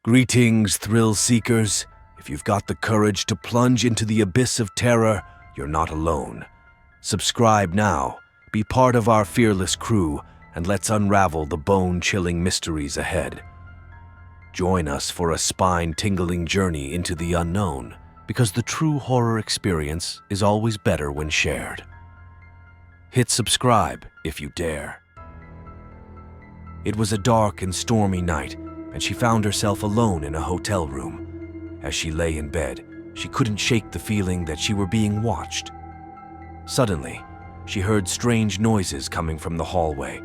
Greetings, thrill seekers. If you've got the courage to plunge into the abyss of terror, you're not alone. Subscribe now, be part of our fearless crew, and let's unravel the bone-chilling mysteries ahead. Join us for a spine-tingling journey into the unknown, because the true horror experience is always better when shared. Hit subscribe if you dare. It was a dark and stormy night, and she found herself alone in a hotel room. As she lay in bed, she couldn't shake the feeling that she were being watched. Suddenly, she heard strange noises coming from the hallway.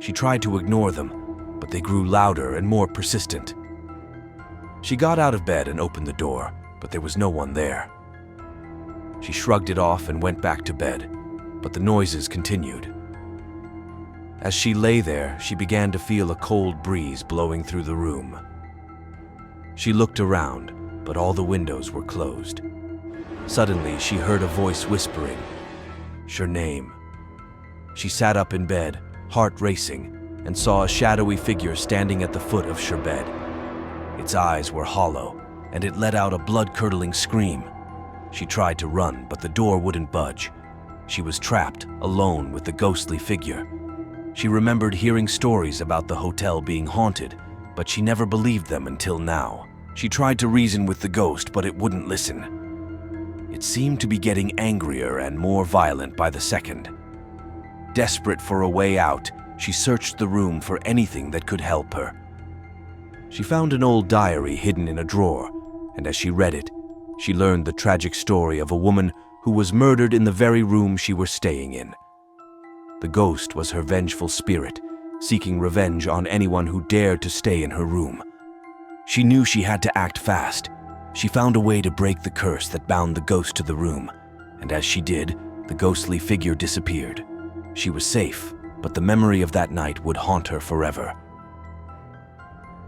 She tried to ignore them, but they grew louder and more persistent. She got out of bed and opened the door, but there was no one there. She shrugged it off and went back to bed, but the noises continued. As she lay there, she began to feel a cold breeze blowing through the room. She looked around, but all the windows were closed. Suddenly, she heard a voice whispering, "Your name." She sat up in bed, heart racing, and saw a shadowy figure standing at the foot of her bed. Its eyes were hollow, and it let out a blood-curdling scream. She tried to run, but the door wouldn't budge. She was trapped, alone with the ghostly figure. She remembered hearing stories about the hotel being haunted, but she never believed them until now. She tried to reason with the ghost, but it wouldn't listen. It seemed to be getting angrier and more violent by the second. Desperate for a way out, she searched the room for anything that could help her. She found an old diary hidden in a drawer, and as she read it, she learned the tragic story of a woman who was murdered in the very room she was staying in. The ghost was her vengeful spirit, seeking revenge on anyone who dared to stay in her room. She knew she had to act fast. She found a way to break the curse that bound the ghost to the room, and as she did, the ghostly figure disappeared. She was safe, but the memory of that night would haunt her forever.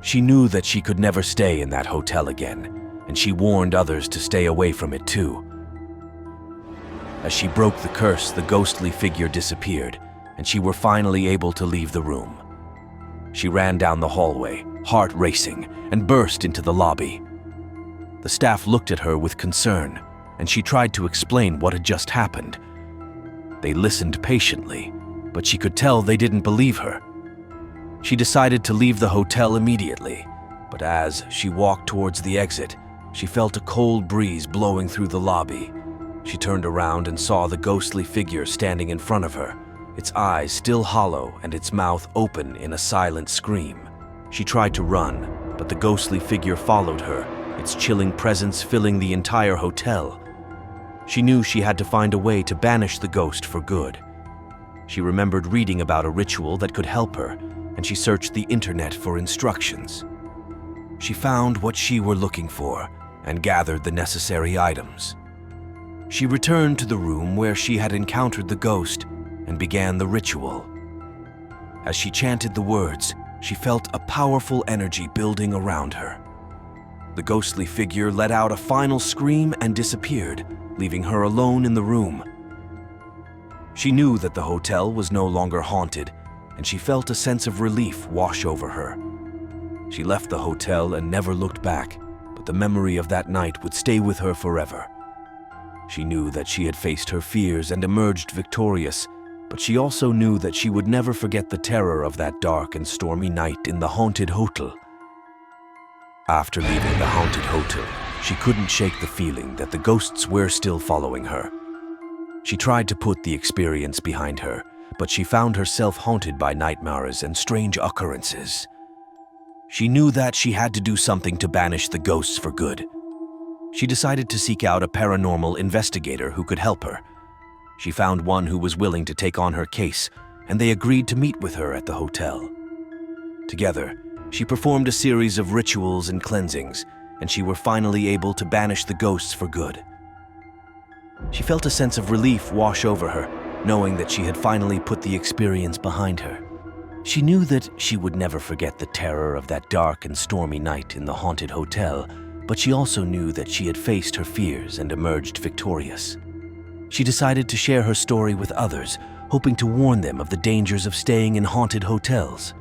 She knew that she could never stay in that hotel again, and she warned others to stay away from it too. As she broke the curse, the ghostly figure disappeared, and she were finally able to leave the room. She ran down the hallway, heart racing, and burst into the lobby. The staff looked at her with concern, and she tried to explain what had just happened. They listened patiently, but she could tell they didn't believe her. She decided to leave the hotel immediately, but as she walked towards the exit, she felt a cold breeze blowing through the lobby. She turned around and saw the ghostly figure standing in front of her, its eyes still hollow and its mouth open in a silent scream. She tried to run, but the ghostly figure followed her, its chilling presence filling the entire hotel. She knew she had to find a way to banish the ghost for good. She remembered reading about a ritual that could help her, and she searched the internet for instructions. She found what she were looking for and gathered the necessary items. She returned to the room where she had encountered the ghost and began the ritual. As she chanted the words, she felt a powerful energy building around her. The ghostly figure let out a final scream and disappeared, leaving her alone in the room. She knew that the hotel was no longer haunted, and she felt a sense of relief wash over her. She left the hotel and never looked back, but the memory of that night would stay with her forever. She knew that she had faced her fears and emerged victorious, but she also knew that she would never forget the terror of that dark and stormy night in the haunted hotel. After leaving the haunted hotel, she couldn't shake the feeling that the ghosts were still following her. She tried to put the experience behind her, but she found herself haunted by nightmares and strange occurrences. She knew that she had to do something to banish the ghosts for good. She decided to seek out a paranormal investigator who could help her. She found one who was willing to take on her case, and they agreed to meet with her at the hotel. Together, she performed a series of rituals and cleansings, and she were finally able to banish the ghosts for good. She felt a sense of relief wash over her, knowing that she had finally put the experience behind her. She knew that she would never forget the terror of that dark and stormy night in the haunted hotel, but she also knew that she had faced her fears and emerged victorious. She decided to share her story with others, hoping to warn them of the dangers of staying in haunted hotels.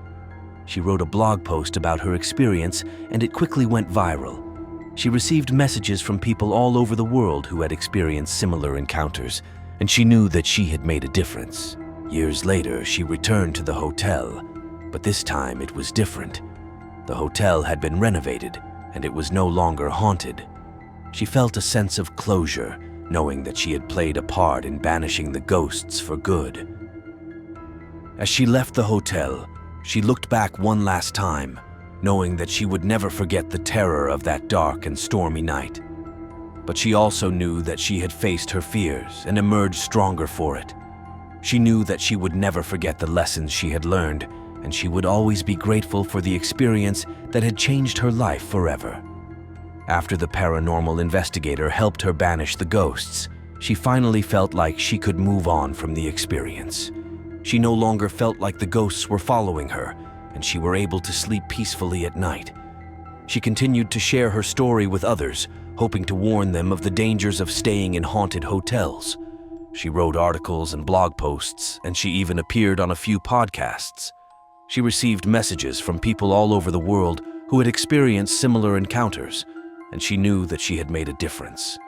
She wrote a blog post about her experience, and it quickly went viral. She received messages from people all over the world who had experienced similar encounters, and she knew that she had made a difference. Years later, she returned to the hotel, but this time it was different. The hotel had been renovated, and it was no longer haunted. She felt a sense of closure, knowing that she had played a part in banishing the ghosts for good. As she left the hotel, she looked back one last time, knowing that she would never forget the terror of that dark and stormy night. But she also knew that she had faced her fears and emerged stronger for it. She knew that she would never forget the lessons she had learned, and she would always be grateful for the experience that had changed her life forever. After the paranormal investigator helped her banish the ghosts, she finally felt like she could move on from the experience. She no longer felt like the ghosts were following her, and she were able to sleep peacefully at night. She continued to share her story with others, hoping to warn them of the dangers of staying in haunted hotels. She wrote articles and blog posts, and she even appeared on a few podcasts. She received messages from people all over the world who had experienced similar encounters, and she knew that she had made a difference.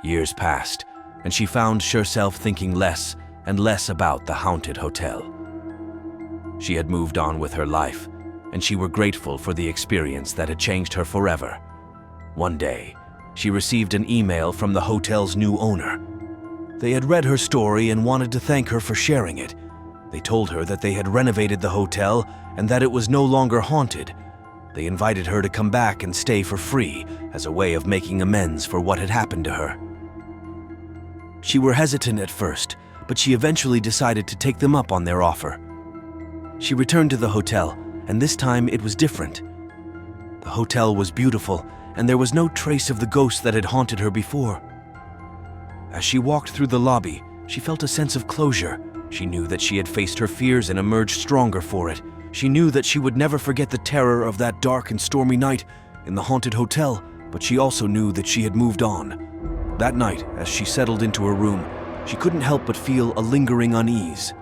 Years passed, and she found herself thinking less and less about the haunted hotel. She had moved on with her life, and she was grateful for the experience that had changed her forever. One day, she received an email from the hotel's new owner. They had read her story and wanted to thank her for sharing it. They told her that they had renovated the hotel and that it was no longer haunted. They invited her to come back and stay for free as a way of making amends for what had happened to her. She were hesitant at first, but she eventually decided to take them up on their offer. She returned to the hotel, and this time it was different. The hotel was beautiful, and there was no trace of the ghost that had haunted her before. As she walked through the lobby, she felt a sense of closure. She knew that she had faced her fears and emerged stronger for it. She knew that she would never forget the terror of that dark and stormy night in the haunted hotel, but she also knew that she had moved on. That night, as she settled into her room, she couldn't help but feel a lingering unease.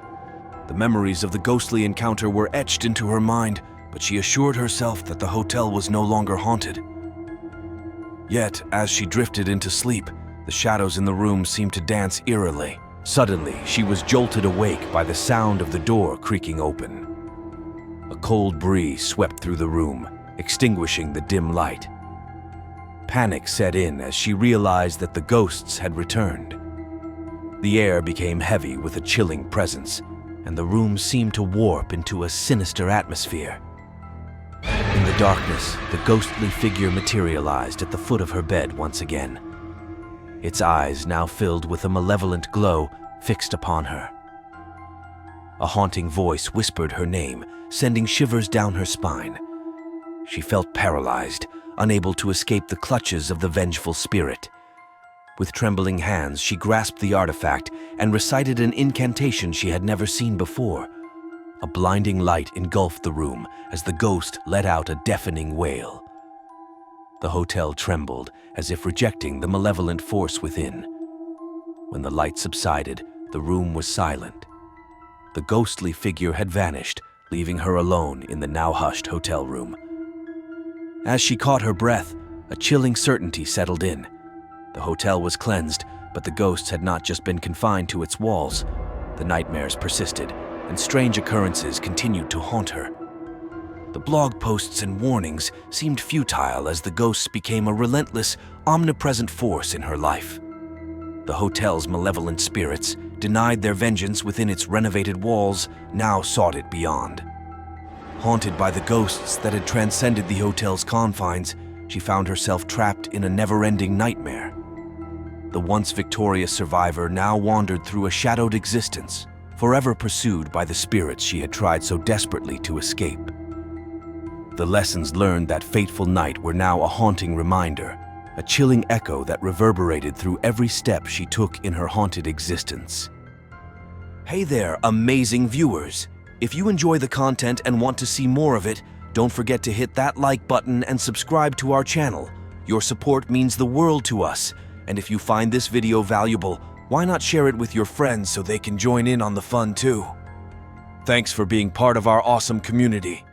The memories of the ghostly encounter were etched into her mind, but she assured herself that the hotel was no longer haunted. Yet, as she drifted into sleep, the shadows in the room seemed to dance eerily. Suddenly, she was jolted awake by the sound of the door creaking open. A cold breeze swept through the room, extinguishing the dim light. Panic set in as she realized that the ghosts had returned. The air became heavy with a chilling presence, and the room seemed to warp into a sinister atmosphere. In the darkness, the ghostly figure materialized at the foot of her bed once again. Its eyes now filled with a malevolent glow fixed upon her. A haunting voice whispered her name, sending shivers down her spine. She felt paralyzed, unable to escape the clutches of the vengeful spirit. With trembling hands, she grasped the artifact and recited an incantation she had never seen before. A blinding light engulfed the room as the ghost let out a deafening wail. The hotel trembled as if rejecting the malevolent force within. When the light subsided, the room was silent. The ghostly figure had vanished, leaving her alone in the now hushed hotel room. As she caught her breath, a chilling certainty settled in. The hotel was cleansed, but the ghosts had not just been confined to its walls. The nightmares persisted, and strange occurrences continued to haunt her. The blog posts and warnings seemed futile as the ghosts became a relentless, omnipresent force in her life. The hotel's malevolent spirits, denied their vengeance within its renovated walls, now sought it beyond. Haunted by the ghosts that had transcended the hotel's confines, she found herself trapped in a never-ending nightmare. The once victorious survivor now wandered through a shadowed existence, forever pursued by the spirits she had tried so desperately to escape. The lessons learned that fateful night were now a haunting reminder, a chilling echo that reverberated through every step she took in her haunted existence. Hey there, amazing viewers! If you enjoy the content and want to see more of it, don't forget to hit that like button and subscribe to our channel. Your support means the world to us, and if you find this video valuable, why not share it with your friends so they can join in on the fun too? Thanks for being part of our awesome community.